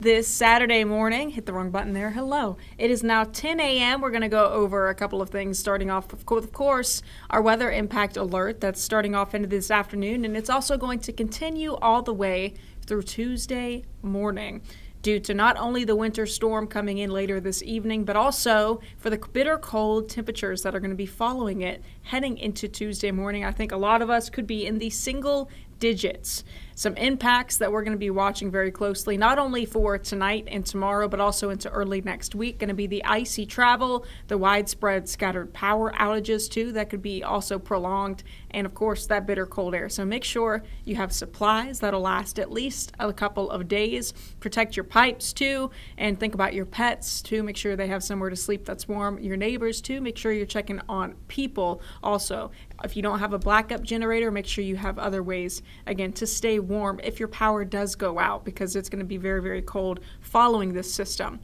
This Saturday morning, hit the wrong button there, hello. It is now 10 a.m. We're going to go over a couple of things, starting off, of course, our weather impact alert that's starting off into this afternoon, and it's also going to continue all the way through Tuesday morning, due to not only the winter storm coming in later this evening, but also for the bitter cold temperatures that are going to be following it heading into Tuesday morning. I think a lot of us could be in the single digits. Some impacts that we're going to be watching very closely, not only for tonight and tomorrow, but also into early next week. Going to be the icy travel, the widespread scattered power outages too, that could be also prolonged, and of course that bitter cold air. So make sure you have supplies that'll last at least a couple of days. Protect your pipes too, and think about your pets too. Make sure they have somewhere to sleep that's warm. Your neighbors too. Make sure you're checking on people also. If you don't have a backup generator, make sure you have other ways, again, to stay warm if your power does go out, because it's going to be very, very cold following this system.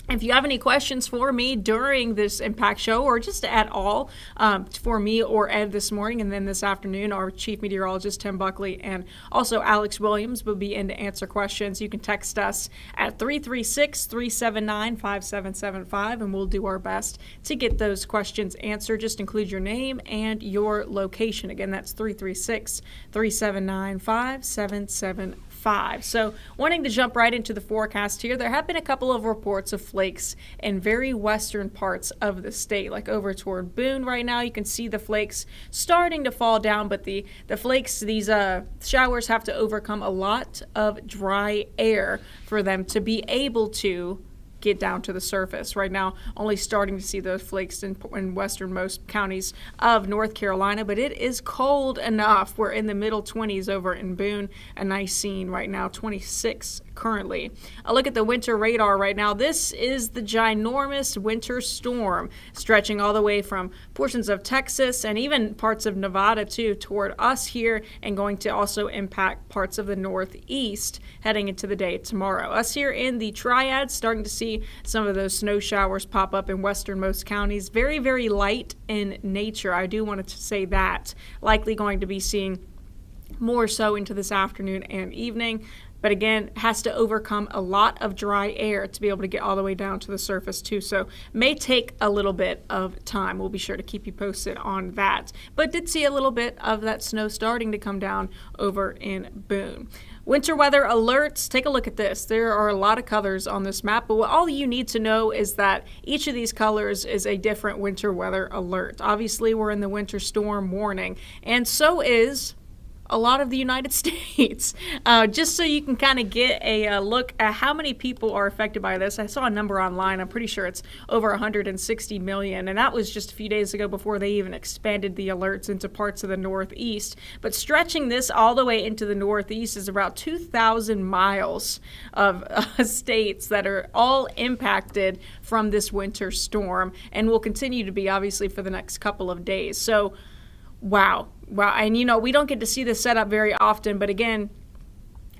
If you have any questions for me during this impact show, or just at all for me or Ed this morning, and then this afternoon, our chief meteorologist, Tim Buckley, and also Alex Williams will be in to answer questions. You can text us at 336-379-5775, and we'll do our best to get those questions answered. Just include your name and your location. Again, that's 336-379-5775. So wanting to jump right into the forecast here, there have been a couple of reports of flakes in very western parts of the state, like over toward Boone right now. You can see the flakes starting to fall down, but the flakes, these showers have to overcome a lot of dry air for them to be able to get down to the surface. Right now, only starting to see those flakes in westernmost counties of North Carolina, but it is cold enough. We're in the middle 20s over in Boone. A nice scene right now, 26 currently. A look at the winter radar right now. This is the ginormous winter storm stretching all the way from portions of Texas and even parts of Nevada too toward us here, and going to also impact parts of the Northeast heading into the day tomorrow. Us here in the Triad starting to see some of those snow showers pop up in westernmost counties. Very, very light in nature. I do want to say that. Likely going to be seeing more so into this afternoon and evening. But again, has to overcome a lot of dry air to be able to get all the way down to the surface too. So may take a little bit of time. We'll be sure to keep you posted on that. But did see a little bit of that snow starting to come down over in Boone. Winter weather alerts. Take a look at this. There are a lot of colors on this map, but all you need to know is that each of these colors is a different winter weather alert. Obviously, we're in the winter storm warning, and so is a lot of the United States. Just so you can kind of get a look at how many people are affected by this. I saw a number online. I'm pretty sure it's over 160 million, and that was just a few days ago before they even expanded the alerts into parts of the Northeast. But stretching this all the way into the Northeast is about 2,000 miles of states that are all impacted from this winter storm, and will continue to be, obviously, for the next couple of days. So, wow. And we don't get to see this set up very often, but again,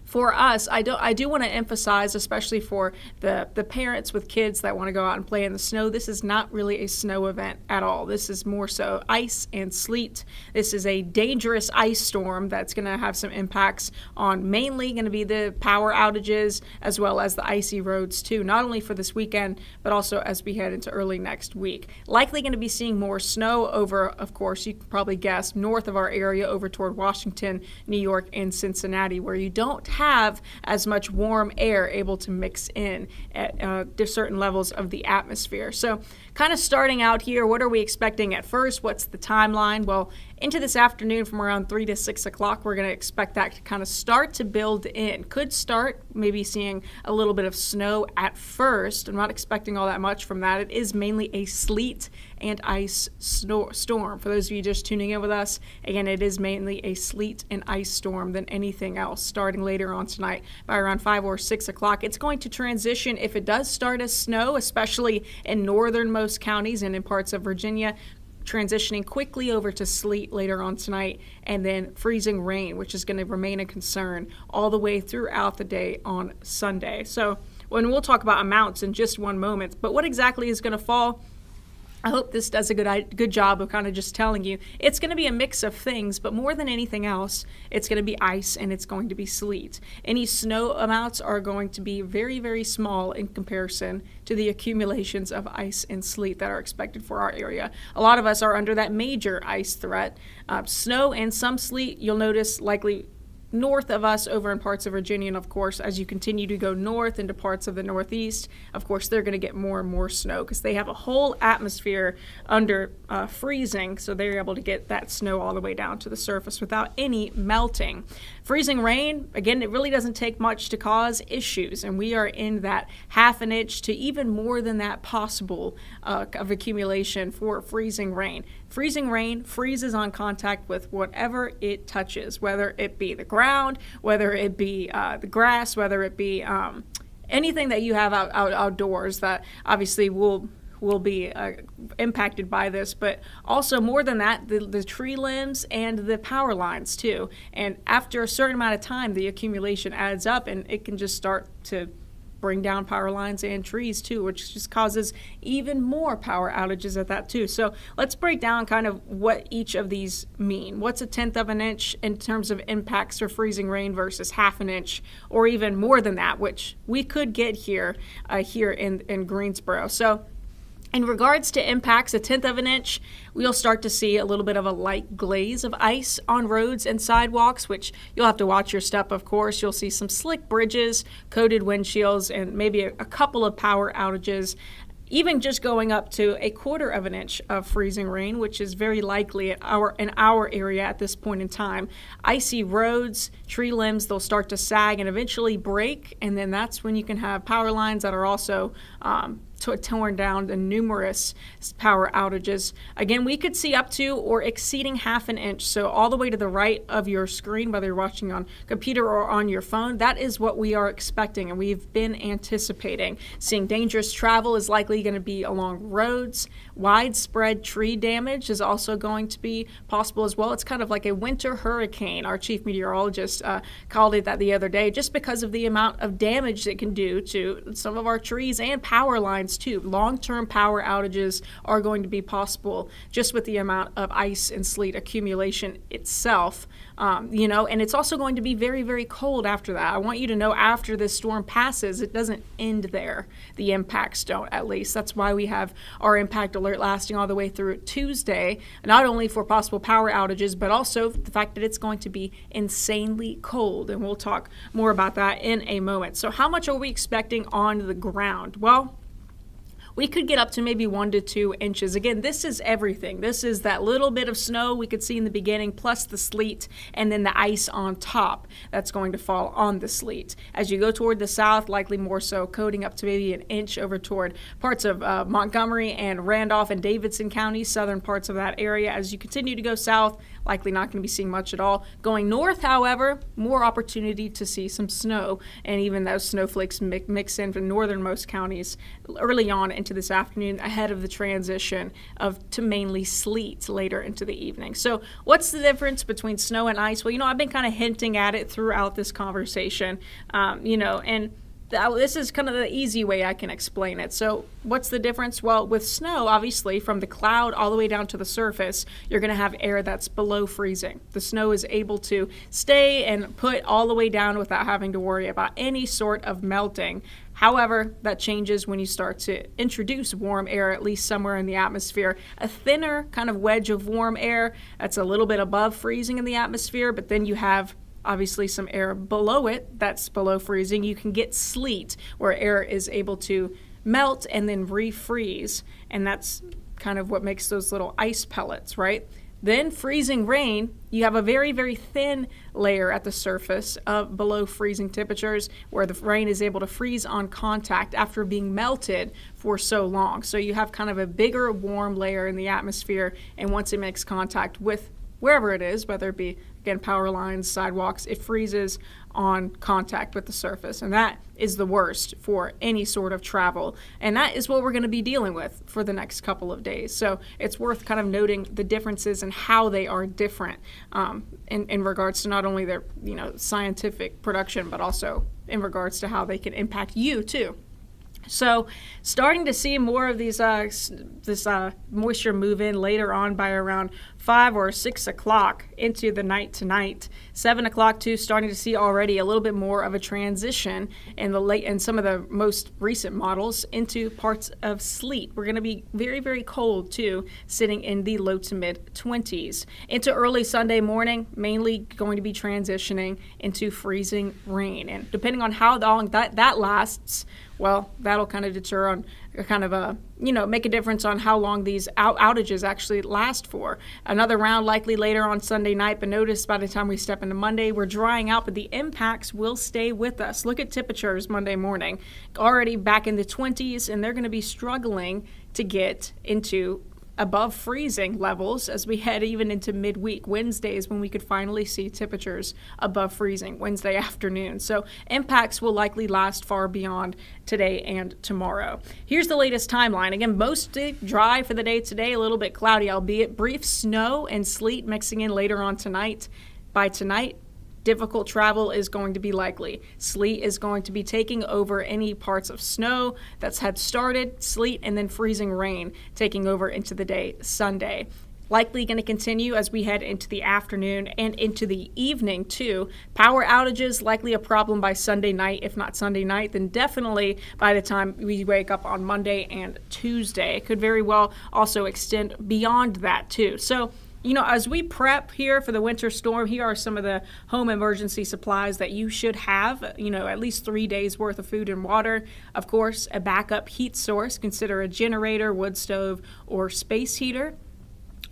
for us, I do want to emphasize, especially for the parents with kids that want to go out and play in the snow, this is not really a snow event at all. This is more so ice and sleet. This is a dangerous ice storm that's going to have some impacts on mainly going to be the power outages as well as the icy roads too, not only for this weekend, but also as we head into early next week. Likely going to be seeing more snow over, of course, you can probably guess, north of our area over toward Washington, New York, and Cincinnati, where you don't have as much warm air able to mix in at certain levels of the atmosphere. So kind of starting out here, what are we expecting at first? What's the timeline? Well, into this afternoon from around 3 to 6 o'clock, we're going to expect that to kind of start to build in. Could start maybe seeing a little bit of snow at first. I'm not expecting all that much from that. It is mainly a sleet and ice storm. For those of you just tuning in with us, again, it is mainly a sleet and ice storm than anything else. Starting later on tonight by around 5 or 6 o'clock, it's going to transition, if it does start as snow, especially in northernmost counties and in parts of Virginia, transitioning quickly over to sleet later on tonight, and then freezing rain, which is going to remain a concern all the way throughout the day on Sunday. So when we'll talk about amounts in just one moment, but what exactly is going to fall? I hope this does a good job of kind of just telling you it's going to be a mix of things, but more than anything else, it's going to be ice and it's going to be sleet. Any snow amounts are going to be very, very small in comparison to the accumulations of ice and sleet that are expected for our area. A lot of us are under that major ice threat. Snow and some sleet, you'll notice likely north of us over in parts of Virginia, and of course as you continue to go north into parts of the Northeast, of course they're going to get more and more snow because they have a whole atmosphere under freezing, so they're able to get that snow all the way down to the surface without any melting. Freezing rain, again, it really doesn't take much to cause issues, and we are in that half an inch to even more than that possible of accumulation for freezing rain. Freezing rain freezes on contact with whatever it touches, whether it be the ground, whether it be the grass, whether it be anything that you have outdoors that obviously will be impacted by this, but also more than that, the tree limbs and the power lines too. And after a certain amount of time, the accumulation adds up and it can just start to bring down power lines and trees too, which just causes even more power outages at that too. So let's break down kind of what each of these mean. What's 1/10 of an inch in terms of impacts for freezing rain versus half an inch or even more than that, which we could get here in Greensboro. So in regards to impacts, 1/10 of an inch, we'll start to see a little bit of a light glaze of ice on roads and sidewalks, which you'll have to watch your step, of course. You'll see some slick bridges, coated windshields, and maybe a couple of power outages. Even just going up to 1/4 of an inch of freezing rain, which is very likely in our area at this point in time. Icy roads, tree limbs, they'll start to sag and eventually break, and then that's when you can have power lines that are also torn down, and numerous power outages. Again, we could see up to or exceeding half an inch, so all the way to the right of your screen, whether you're watching on computer or on your phone, that is what we are expecting and we've been anticipating. Seeing dangerous travel is likely going to be along roads. Widespread tree damage is also going to be possible as well. It's kind of like a winter hurricane. Our chief meteorologist called it that the other day, just because of the amount of damage it can do to some of our trees and power lines too. Long-term power outages are going to be possible just with the amount of ice and sleet accumulation itself. And it's also going to be very, very cold after that. I want you to know after this storm passes, it doesn't end there. The impacts don't, at least. That's why we have our impact alert lasting all the way through Tuesday, not only for possible power outages, but also the fact that it's going to be insanely cold. And we'll talk more about that in a moment. So how much are we expecting on the ground? Well, we could get up to maybe 1 to 2 inches. Again, this is everything. This is that little bit of snow we could see in the beginning, plus the sleet, and then the ice on top that's going to fall on the sleet. As you go toward the south, likely more so, coating up to maybe 1 inch over toward parts of Montgomery and Randolph and Davidson counties, southern parts of that area. As you continue to go south, likely not going to be seeing much at all. Going north, however, more opportunity to see some snow, and even those snowflakes mix in from northernmost counties early on into this afternoon ahead of the transition to mainly sleet later into the evening. So what's the difference between snow and ice? Well, I've been kind of hinting at it throughout this conversation, and this is kind of the easy way I can explain it. So what's the difference? Well, with snow, obviously, from the cloud all the way down to the surface, you're going to have air that's below freezing. The snow is able to stay and put all the way down without having to worry about any sort of melting. However, that changes when you start to introduce warm air, at least somewhere in the atmosphere. A thinner kind of wedge of warm air that's a little bit above freezing in the atmosphere, but then you have obviously some air below it that's below freezing. You can get sleet where air is able to melt and then refreeze, and that's kind of what makes those little ice pellets, right? Then freezing rain, you have a very, very thin layer at the surface of below freezing temperatures where the rain is able to freeze on contact after being melted for so long. So you have kind of a bigger warm layer in the atmosphere, and once it makes contact with wherever it is, whether it be, again, power lines, sidewalks, it freezes on contact with the surface. And that is the worst for any sort of travel. And that is what we're going to be dealing with for the next couple of days. So it's worth kind of noting the differences and how they are different in regards to not only their scientific production, but also in regards to how they can impact you too. So starting to see more of these this moisture move in later on by around 5 or 6 o'clock into the night tonight. 7 o'clock too, starting to see already a little bit more of a transition in the late and some of the most recent models into parts of sleet. We're going to be very, very cold too, sitting in the low to mid 20s. Into early Sunday morning, mainly going to be transitioning into freezing rain. And depending on how long that lasts, well, that'll kind of deter on make a difference on how long these outages actually last for. Another round likely later on Sunday night, but notice by the time we step into Monday, we're drying out, but the impacts will stay with us. Look at temperatures Monday morning, already back in the 20s, and they're going to be struggling to get into above freezing levels as we head even into midweek. Wednesdays when we could finally see temperatures above freezing, Wednesday afternoon. So impacts will likely last far beyond today and tomorrow. Here's the latest timeline. Again, mostly dry for the day today, a little bit cloudy, albeit brief snow and sleet mixing in later on tonight. By tonight, difficult travel is going to be likely. Sleet is going to be taking over any parts of snow that's had started, sleet, and then freezing rain taking over into the day Sunday. Likely going to continue as we head into the afternoon and into the evening too. Power outages likely a problem by Sunday night. If not Sunday night, then definitely by the time we wake up on Monday and Tuesday. It could very well also extend beyond that too. So as we prep here for the winter storm, here are some of the home emergency supplies that you should have, at least 3 days worth of food and water. Of course, a backup heat source. Consider a generator, wood stove, or space heater.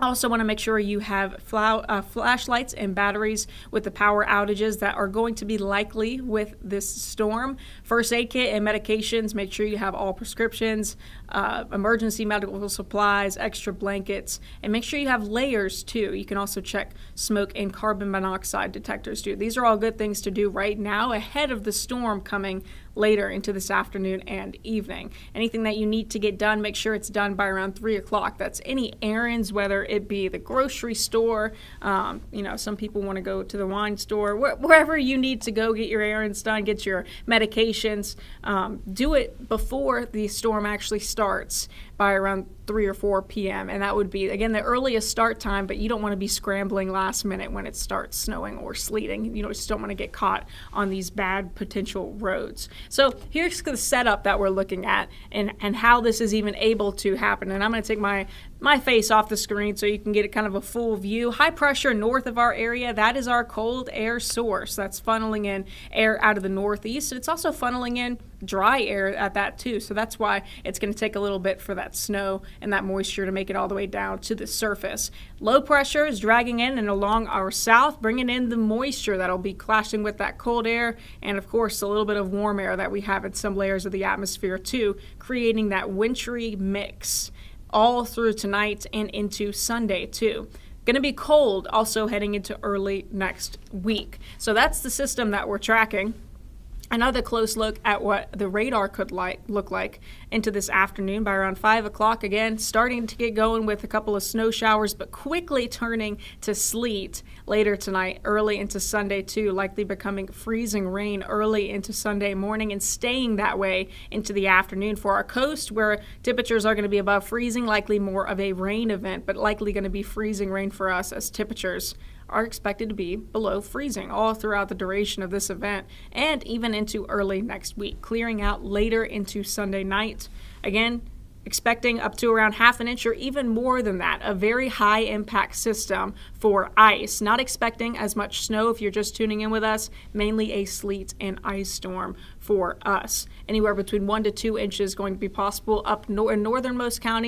Also want to make sure you have flashlights and batteries with the power outages that are going to be likely with this storm. First aid kit and medications. Make sure you have all prescriptions, emergency medical supplies, extra blankets, and make sure you have layers too. You can also check smoke and carbon monoxide detectors too. These are all good things to do right now ahead of the storm coming later into this afternoon and evening. Anything that you need to get done, make sure it's done by around 3 o'clock. That's any errands, whether it be the grocery store, some people want to go to the wine store, wherever you need to go get your errands done, get your medications. Do it before the storm actually starts by around 3 or 4 p.m. And that would be, again, the earliest start time, but you don't want to be scrambling last minute when it starts snowing or sleeting. You just don't want to get caught on these bad potential roads. So here's the setup that we're looking at and how this is even able to happen. And I'm going to take my face off the screen so you can get kind of a full view. High pressure north of our area, that is our cold air source. That's funneling in air out of the northeast. It's also funneling in dry air at that too. So that's why it's going to take a little bit for that snow and that moisture to make it all the way down to the surface. Low pressure is dragging in and along our south, bringing in the moisture that'll be clashing with that cold air and, of course, a little bit of warm air that we have in some layers of the atmosphere too, creating that wintry mix all through tonight and into Sunday too. Going to be cold also heading into early next week. So that's the system that we're tracking. Another close look at what the radar could look like into this afternoon by around 5 o'clock. Again, starting to get going with a couple of snow showers, but quickly turning to sleet later tonight, early into Sunday too, likely becoming freezing rain early into Sunday morning and staying that way into the afternoon. For our coast, where temperatures are going to be above freezing, likely more of a rain event, but likely going to be freezing rain for us as temperatures are expected to be below freezing all throughout the duration of this event and even into early next week, clearing out later into Sunday night. Again, expecting up to around half an inch or even more than that, a very high impact system for ice. Not expecting as much snow if you're just tuning in with us, mainly a sleet and ice storm for us. Anywhere between 1 to 2 inches going to be possible up in northernmost counties.